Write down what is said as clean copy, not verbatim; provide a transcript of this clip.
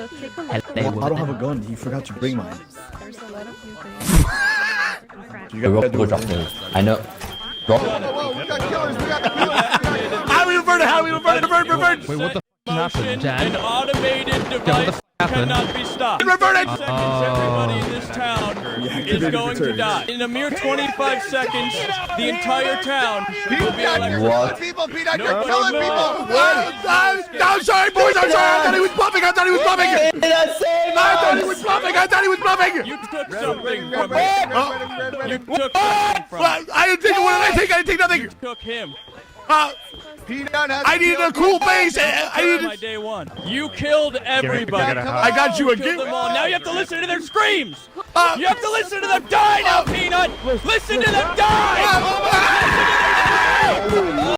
take a Well, I don't have a gun. You forgot to bring mine. There's a lot of new things. I know. Whoa, we got killers. We got killers. How we reverted? How we reverted? Revert! Wait, what the f happened, An Dad? automated device happened? cannot be stopped. Reverted! Seconds, everybody in this town is going to die. In a mere 25 seconds, the entire town will be electrified. What? People, Peanut, you're killing people. I'm sorry, boys. I'm sorry. I thought he was bluffing. I thought he was bluffing. I thought he was bluffing. I thought he was bluffing. You took something from him. You took something from him. Well, I didn't take. What did I take? I didn't take nothing. You took him. Peanut has I needed a cool base. I My needed. day one. You killed everybody. I got you You again. killed them all. Now you have to listen to their screams. You have to listen to them die now, Peanut. Listen to them die.